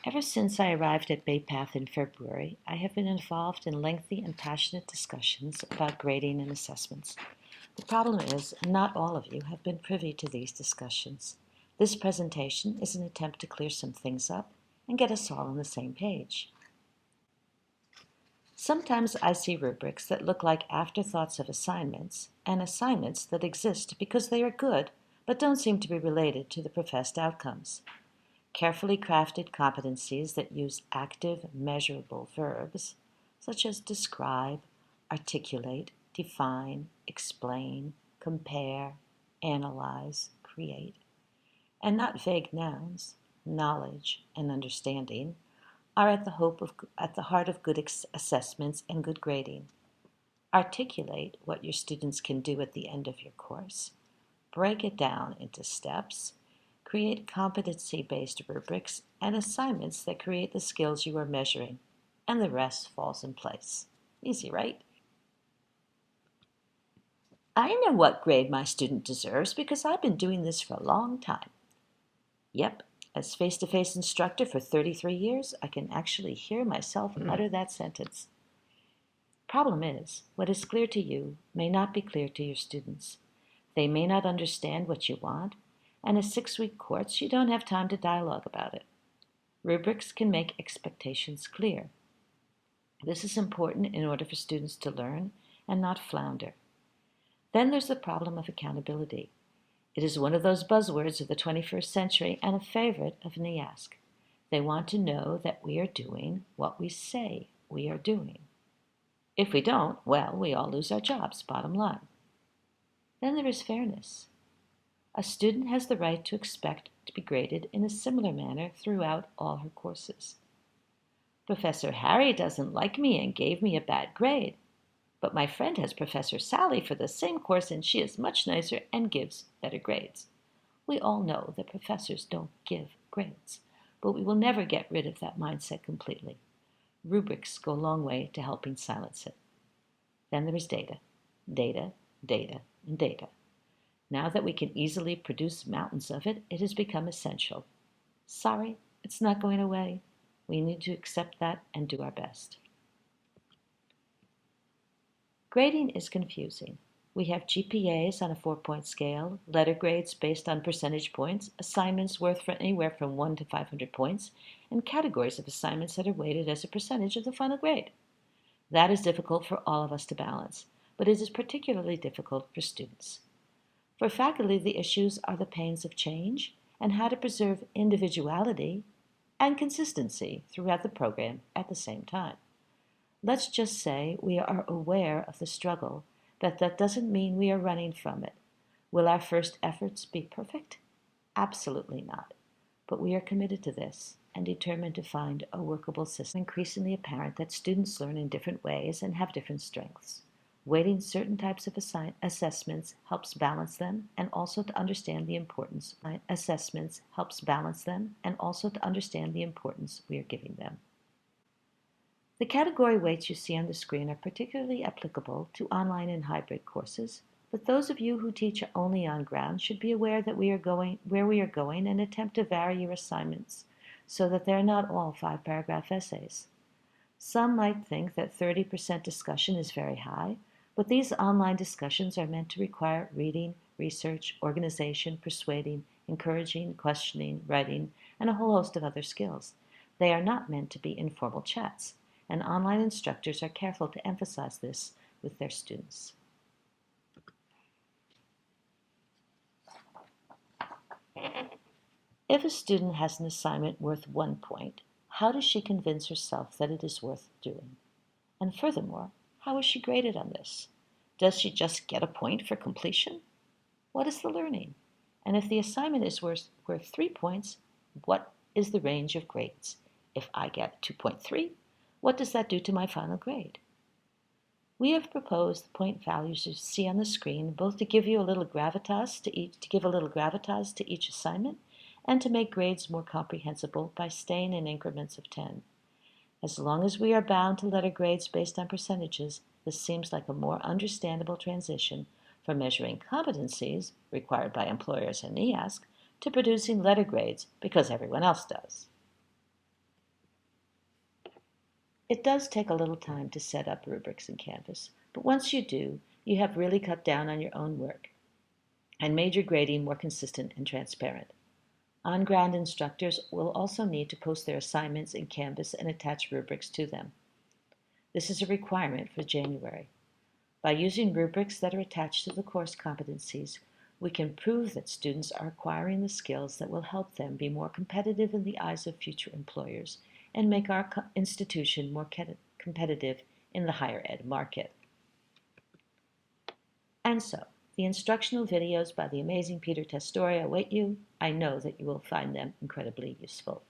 Ever since I arrived at Bay Path in February, I have been involved in lengthy and passionate discussions about grading and assessments. The problem is, not all of you have been privy to these discussions. This presentation is an attempt to clear some things up and get us all on the same page. Sometimes I see rubrics that look like afterthoughts of assignments, and assignments that exist because they are good but don't seem to be related to the professed outcomes. Carefully crafted competencies that use active, measurable verbs, such as describe, articulate, define, explain, compare, analyze, create, and not vague nouns, knowledge and understanding, are at the heart of good assessments and good grading. Articulate what your students can do at the end of your course. Break it down into steps. Create competency-based rubrics and assignments that create the skills you are measuring, and the rest falls in place. Easy, right? I know what grade my student deserves because I've been doing this for a long time. Yep, as face-to-face instructor for 33 years, I can actually hear myself utter that sentence. Problem is, what is clear to you may not be clear to your students. They may not understand what you want, and a 6-week course, you don't have time to dialogue about it. Rubrics can make expectations clear. This is important in order for students to learn and not flounder. Then there's the problem of accountability. It is one of those buzzwords of the 21st century and a favorite of NEASC. They want to know that we are doing what we say we are doing. If we don't, well, we all lose our jobs, bottom line. Then there is fairness. A student has the right to expect to be graded in a similar manner throughout all her courses. Professor Harry doesn't like me and gave me a bad grade, but my friend has Professor Sally for the same course and she is much nicer and gives better grades. We all know that professors don't give grades, but we will never get rid of that mindset completely. Rubrics go a long way to helping silence it. Then there is data, data, data, and data. Now that we can easily produce mountains of it, it has become essential. Sorry, it's not going away. We need to accept that and do our best. Grading is confusing. We have GPAs on a 4-point scale, letter grades based on percentage points, assignments worth anywhere from 1 to 500 points, and categories of assignments that are weighted as a percentage of the final grade. That is difficult for all of us to balance, but it is particularly difficult for students. For faculty, the issues are the pains of change and how to preserve individuality and consistency throughout the program at the same time. Let's just say we are aware of the struggle, but that doesn't mean we are running from it. Will our first efforts be perfect? Absolutely not. But we are committed to this and determined to find a workable system. Increasingly apparent that students learn in different ways and have different strengths. Weighting certain types of assessments helps balance them and also to understand the importance. Assessments helps balance them and also to understand the importance we are giving them. The category weights you see on the screen are particularly applicable to online and hybrid courses, but those of you who teach only on ground should be aware that where we are going and attempt to vary your assignments so that they are not all 5-paragraph essays. Some might think that 30% discussion is very high, but these online discussions are meant to require reading, research, organization, persuading, encouraging, questioning, writing, and a whole host of other skills. They are not meant to be informal chats, and online instructors are careful to emphasize this with their students. If a student has an assignment worth 1 point, how does she convince herself that it is worth doing? And furthermore, how is she graded on this? Does she just get a point for completion? What is the learning? And if the assignment is worth 3 points, what is the range of grades? If I get 2.3, what does that do to my final grade? We have proposed the point values you see on the screen both to give you a little gravitas to each assignment and to make grades more comprehensible by staying in increments of 10. As long as we are bound to letter grades based on percentages, this seems like a more understandable transition from measuring competencies required by employers and NEASC to producing letter grades because everyone else does. It does take a little time to set up rubrics in Canvas, but once you do, you have really cut down on your own work and made your grading more consistent and transparent. On-ground instructors will also need to post their assignments in Canvas and attach rubrics to them. This is a requirement for January. By using rubrics that are attached to the course competencies, we can prove that students are acquiring the skills that will help them be more competitive in the eyes of future employers and make our institution more competitive in the higher ed market. And so, the instructional videos by the amazing Peter Testori await you. I know that you will find them incredibly useful.